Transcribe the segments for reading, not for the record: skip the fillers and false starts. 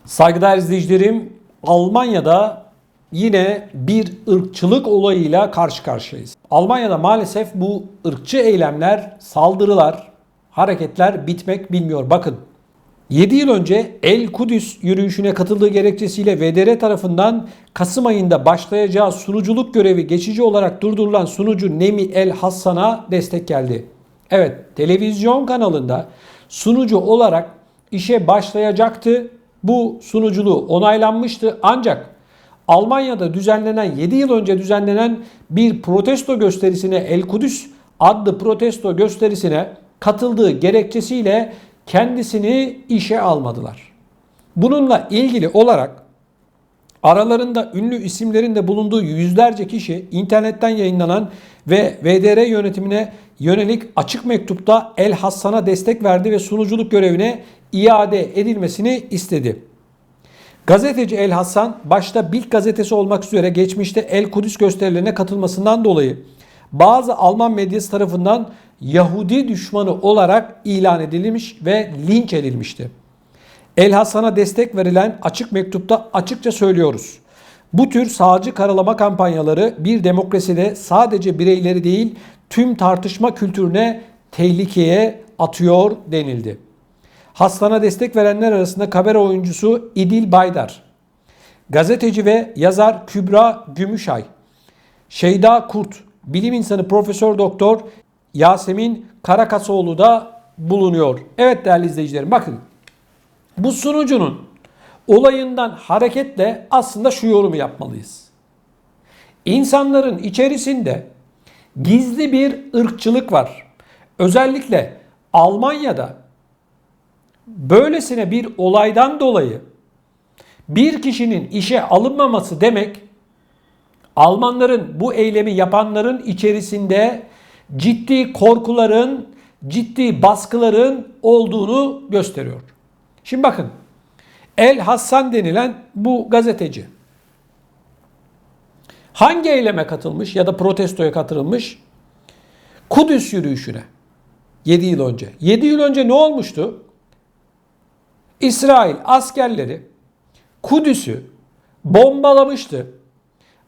Saygıdeğer izleyicilerim, Almanya'da yine bir ırkçılık olayıyla karşı karşıyayız. Almanya'da maalesef bu ırkçı eylemler, saldırılar, hareketler bitmek bilmiyor. Bakın, 7 yıl önce El Kudüs yürüyüşüne katıldığı gerekçesiyle VDR tarafından Kasım ayında başlayacağı sunuculuk görevi geçici olarak durdurulan sunucu Nemi El Hassan'a destek geldi. Evet, televizyon kanalında sunucu olarak işe başlayacaktı. Bu sunuculuğu onaylanmıştı, ancak Almanya'da 7 yıl önce düzenlenen bir protesto gösterisine, El Kudüs adlı protesto gösterisine katıldığı gerekçesiyle kendisini işe almadılar. Bununla ilgili olarak aralarında ünlü isimlerin de bulunduğu yüzlerce kişi internetten yayınlanan ve VDR yönetimine yönelik açık mektupta El Hassan'a destek verdi ve sunuculuk görevine iade edilmesini istedi. Gazeteci El Hassan başta Bild gazetesi olmak üzere geçmişte El Kudüs gösterilerine katılmasından dolayı bazı Alman medyası tarafından Yahudi düşmanı olarak ilan edilmiş ve linç edilmişti. El Hassan'a destek verilen açık mektupta açıkça söylüyoruz. Bu tür sağcı karalama kampanyaları bir demokraside sadece bireyleri değil, tüm tartışma kültürüne tehlikeye atıyor denildi. Hassan'a destek verenler arasında kamera oyuncusu İdil Baydar, gazeteci ve yazar Kübra Gümüşay, Şeyda Kurt, bilim insanı Profesör Doktor Yasemin Karakasoğlu da bulunuyor. Evet değerli izleyicilerim, bakın, bu sunucunun olayından hareketle aslında şu yorumu yapmalıyız. İnsanların içerisinde gizli bir ırkçılık var. Özellikle Almanya'da böylesine bir olaydan dolayı bir kişinin işe alınmaması demek, Almanların, bu eylemi yapanların içerisinde ciddi korkuların, ciddi baskıların olduğunu gösteriyor. Şimdi bakın, El Hassan denilen bu gazeteci hangi eyleme katılmış ya da protestoya katılmış? Kudüs yürüyüşüne. 7 yıl önce. 7 yıl önce ne olmuştu? İsrail askerleri Kudüs'ü bombalamıştı.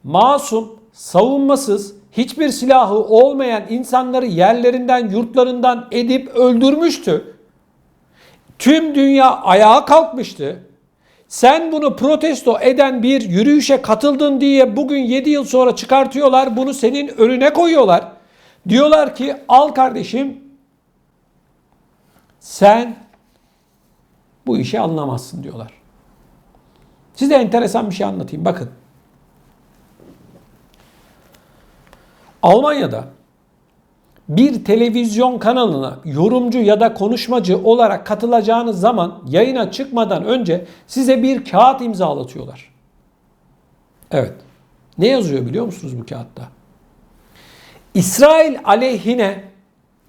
Masum, savunmasız, hiçbir silahı olmayan insanları yerlerinden, yurtlarından edip öldürmüştü. Tüm dünya ayağa kalkmıştı. Sen bunu protesto eden bir yürüyüşe katıldın diye bugün 7 yıl sonra çıkartıyorlar. Bunu senin önüne koyuyorlar. Diyorlar ki al kardeşim, sen bu işi anlamazsın diyorlar. Size enteresan bir şey anlatayım. Bakın. Almanya'da bir televizyon kanalına yorumcu ya da konuşmacı olarak katılacağınız zaman yayına çıkmadan önce size bir kağıt imzalatıyorlar. Evet. Ne yazıyor biliyor musunuz bu kağıtta? İsrail aleyhine,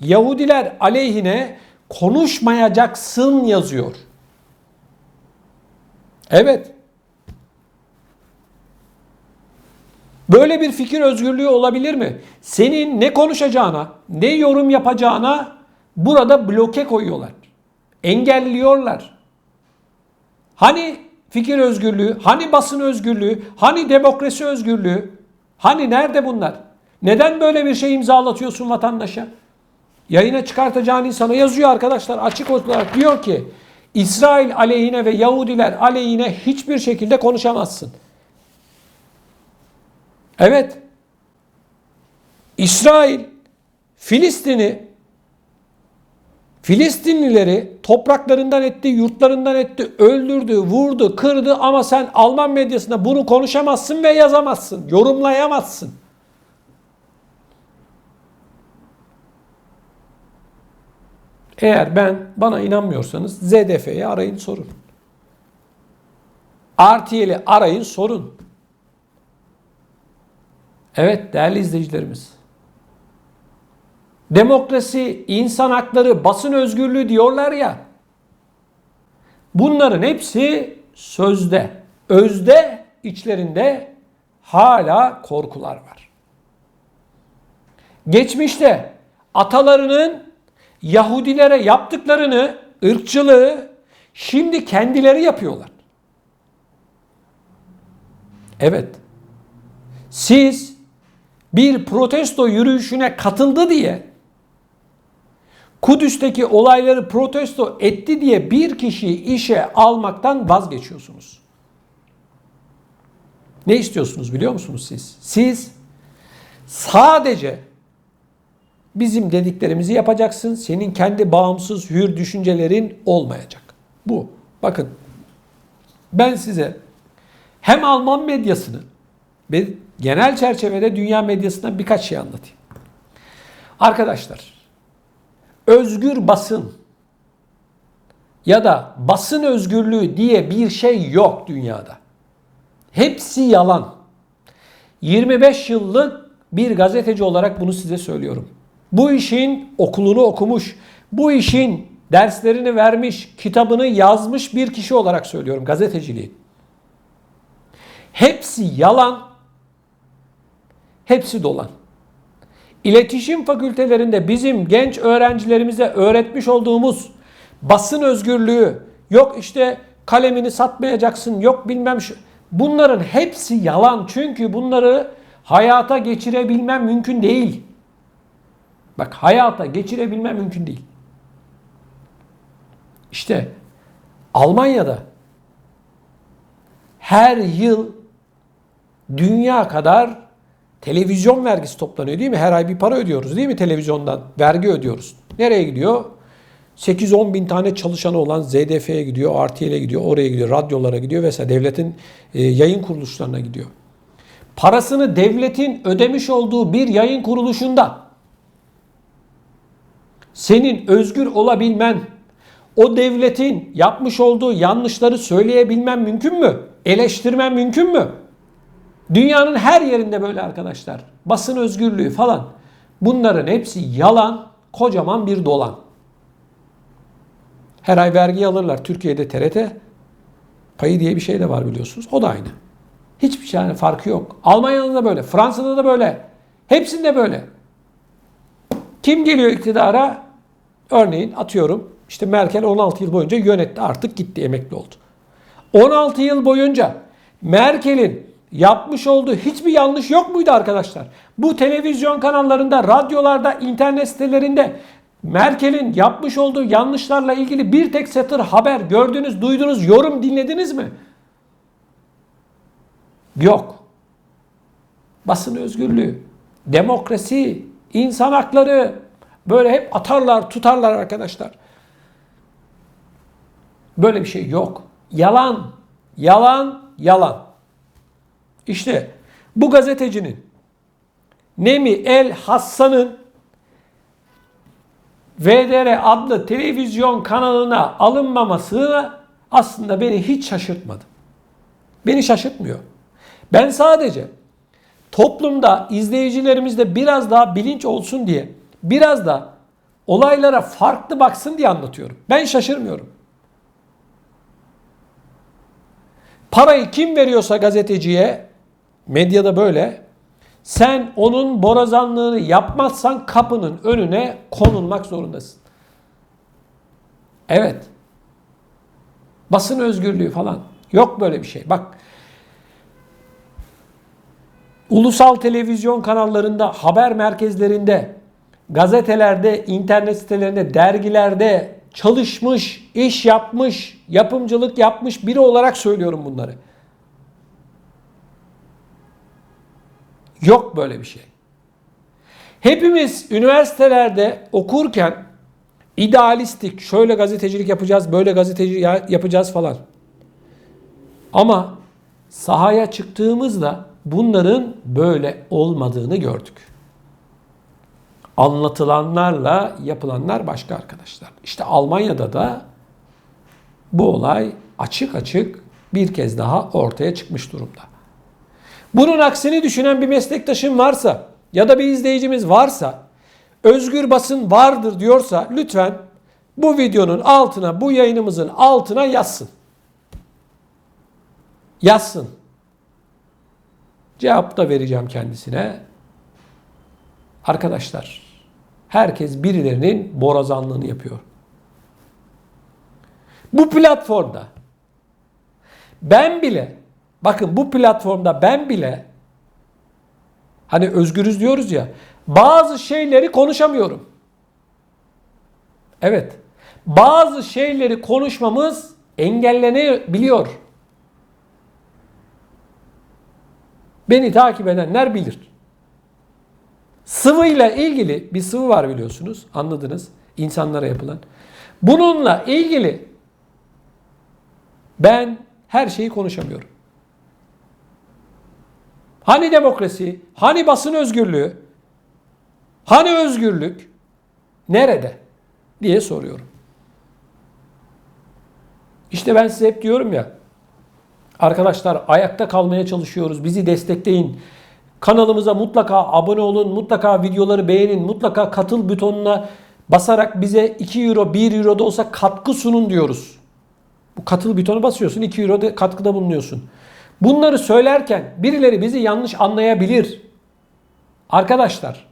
Yahudiler aleyhine konuşmayacaksın yazıyor. Evet. Böyle bir fikir özgürlüğü olabilir mi? Senin ne konuşacağına, ne yorum yapacağına burada bloke koyuyorlar. Engelliyorlar. Hani fikir özgürlüğü, hani basın özgürlüğü, hani demokrasi özgürlüğü? Hani nerede bunlar? Neden böyle bir şey imzalatıyorsun vatandaşa? Yayına çıkartacağın insana yazıyor arkadaşlar, açık olarak diyor ki İsrail aleyhine ve Yahudiler aleyhine hiçbir şekilde konuşamazsın. Evet, İsrail Filistinlileri topraklarından etti, yurtlarından etti, öldürdü, vurdu, kırdı, ama sen Alman medyasında bunu konuşamazsın ve yazamazsın, yorumlayamazsın. Eğer bana inanmıyorsanız ZDF'yi arayın, sorun. RTL'i arayın, sorun. Evet değerli izleyicilerimiz. Demokrasi, insan hakları, basın özgürlüğü diyorlar ya. Bunların hepsi sözde. Özde içlerinde hala korkular var. Geçmişte atalarının Yahudilere yaptıklarını, ırkçılığı şimdi kendileri yapıyorlar. Evet. Siz bir protesto yürüyüşüne katıldı diye, Kudüs'teki olayları protesto etti diye bir kişiyi işe almaktan vazgeçiyorsunuz. Ne istiyorsunuz biliyor musunuz siz? Siz sadece bizim dediklerimizi yapacaksın. Senin kendi bağımsız hür düşüncelerin olmayacak. Bu. Bakın ben size hem Alman medyasını ve genel çerçevede dünya medyasından birkaç şey anlatayım. Arkadaşlar, özgür basın ya da basın özgürlüğü diye bir şey yok dünyada. Hepsi yalan. 25 yıllık bir gazeteci olarak bunu size söylüyorum. Bu işin okulunu okumuş, bu işin derslerini vermiş, kitabını yazmış bir kişi olarak söylüyorum gazeteciliği. Hepsi yalan, hepsi dolan. İletişim fakültelerinde bizim genç öğrencilerimize öğretmiş olduğumuz basın özgürlüğü, yok işte kalemini satmayacaksın, yok bilmem şu. Bunların hepsi yalan. Çünkü bunları hayata geçirebilmem mümkün değil. Bak, hayata geçirebilmem mümkün değil. İşte Almanya'da her yıl dünya kadar televizyon vergisi toplanıyor değil mi? Her ay bir para ödüyoruz değil mi televizyondan? Vergi ödüyoruz. Nereye gidiyor? 8-10 bin tane çalışanı olan ZDF'ye gidiyor, RTL'e gidiyor, oraya gidiyor, radyolara gidiyor vesaire. Devletin yayın kuruluşlarına gidiyor. Parasını devletin ödemiş olduğu bir yayın kuruluşunda senin özgür olabilmen, o devletin yapmış olduğu yanlışları söyleyebilmen mümkün mü? Eleştirmen mümkün mü? Dünyanın her yerinde böyle arkadaşlar. Basın özgürlüğü falan. Bunların hepsi yalan, kocaman bir dolan. Her ay vergi alırlar. Türkiye'de TRT payı diye bir şey de var biliyorsunuz. O da aynı. Hiçbir şey farkı yok. Almanya'da da böyle, Fransa'da da böyle. Hepsinde böyle. Kim geliyor iktidara? Örneğin atıyorum işte Merkel 16 yıl boyunca yönetti, artık gitti, emekli oldu. 16 yıl boyunca Merkel'in yapmış olduğu hiçbir yanlış yok muydu arkadaşlar? Bu televizyon kanallarında, radyolarda, internet sitelerinde Merkel'in yapmış olduğu yanlışlarla ilgili bir tek satır haber gördünüz, duydunuz, yorum dinlediniz mi? Yok. Basın özgürlüğü, demokrasi, insan hakları böyle hep atarlar, tutarlar arkadaşlar. Böyle bir şey yok. Yalan, yalan, yalan. İşte bu gazetecinin Nemi El Hassan'ın VDR adlı televizyon kanalına alınmaması aslında beni hiç şaşırtmadı. Beni şaşırtmıyor. Ben sadece toplumda izleyicilerimizde biraz daha bilinç olsun diye, biraz da olaylara farklı baksın diye anlatıyorum. Ben şaşırmıyorum. Parayı kim veriyorsa gazeteciye, medyada böyle, sen onun borazanlığını yapmazsan kapının önüne konulmak zorundasın. Evet. Basın özgürlüğü falan. Yok böyle bir şey. Bak, ulusal televizyon kanallarında, haber merkezlerinde, gazetelerde, internet sitelerinde, dergilerde çalışmış, iş yapmış, yapımcılık yapmış biri olarak söylüyorum bunları. Yok böyle bir şey. Hepimiz üniversitelerde okurken idealistik, şöyle gazetecilik yapacağız, böyle gazetecilik yapacağız falan. Ama sahaya çıktığımızda bunların böyle olmadığını gördük. Anlatılanlarla yapılanlar başka arkadaşlar. İşte Almanya'da da bu olay açık açık bir kez daha ortaya çıkmış durumda. Bunun aksini düşünen bir meslektaşım varsa ya da bir izleyicimiz varsa, özgür basın vardır diyorsa lütfen bu videonun altına, bu yayınımızın altına yazsın. Yazsın. Cevap da vereceğim kendisine. Arkadaşlar, herkes birilerinin borazanlığını yapıyor. Bu platformda ben bile bakın bu platformda ben bile hani özgürüz diyoruz ya, bazı şeyleri konuşamıyorum. Evet. Bazı şeyleri konuşmamız engellenebiliyor. Beni takip edenler bilir. Sıvıyla ilgili bir sıvı var biliyorsunuz. Anladınız. İnsanlara yapılan. Bununla ilgili ben her şeyi konuşamıyorum. Hani demokrasi, hani basın özgürlüğü, hani özgürlük nerede diye soruyorum. İşte ben size hep diyorum ya, arkadaşlar ayakta kalmaya çalışıyoruz, bizi destekleyin. Kanalımıza mutlaka abone olun, mutlaka videoları beğenin, mutlaka katıl butonuna basarak bize 2 euro, 1 euro da olsa katkı sunun diyoruz. Bu katıl butonu basıyorsun, 2 euro da katkıda bulunuyorsun. Bunları söylerken birileri bizi yanlış anlayabilir. Arkadaşlar,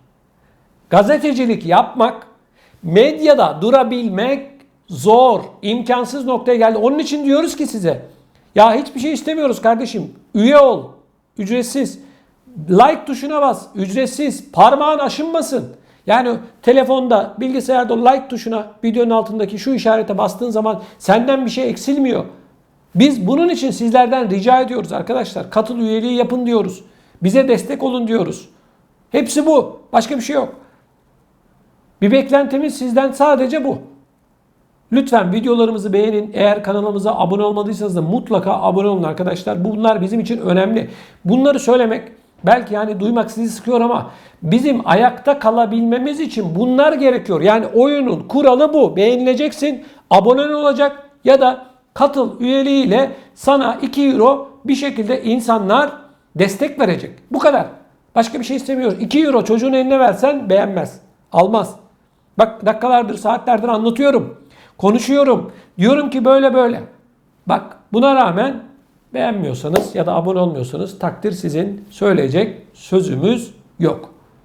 gazetecilik yapmak, medyada durabilmek zor, imkansız noktaya geldi. Onun için diyoruz ki size, ya hiçbir şey istemiyoruz kardeşim. Üye ol, ücretsiz. Like tuşuna bas, ücretsiz. Parmağın aşınmasın. Yani telefonda, bilgisayarda like tuşuna, videonun altındaki şu işarete bastığın zaman senden bir şey eksilmiyor. Biz bunun için sizlerden rica ediyoruz arkadaşlar. Katıl üyeliği yapın diyoruz. Bize destek olun diyoruz. Hepsi bu. Başka bir şey yok. Bir beklentimiz sizden sadece bu. Lütfen videolarımızı beğenin. Eğer kanalımıza abone olmadıysanız da mutlaka abone olun arkadaşlar. Bunlar bizim için önemli. Bunları söylemek belki yani duymak sizi sıkıyor ama bizim ayakta kalabilmemiz için bunlar gerekiyor. Yani oyunun kuralı bu. Beğenileceksin, abonen olacak ya da katıl üyeliğiyle sana 2 euro bir şekilde insanlar destek verecek. Bu kadar. Başka bir şey istemiyoruz. 2 euro çocuğun eline versen beğenmez. Almaz. Bak dakikalardır, saatlerdir anlatıyorum. Konuşuyorum. Diyorum ki böyle böyle. Bak buna rağmen beğenmiyorsanız ya da abone olmuyorsanız takdir sizin, söyleyecek sözümüz yok.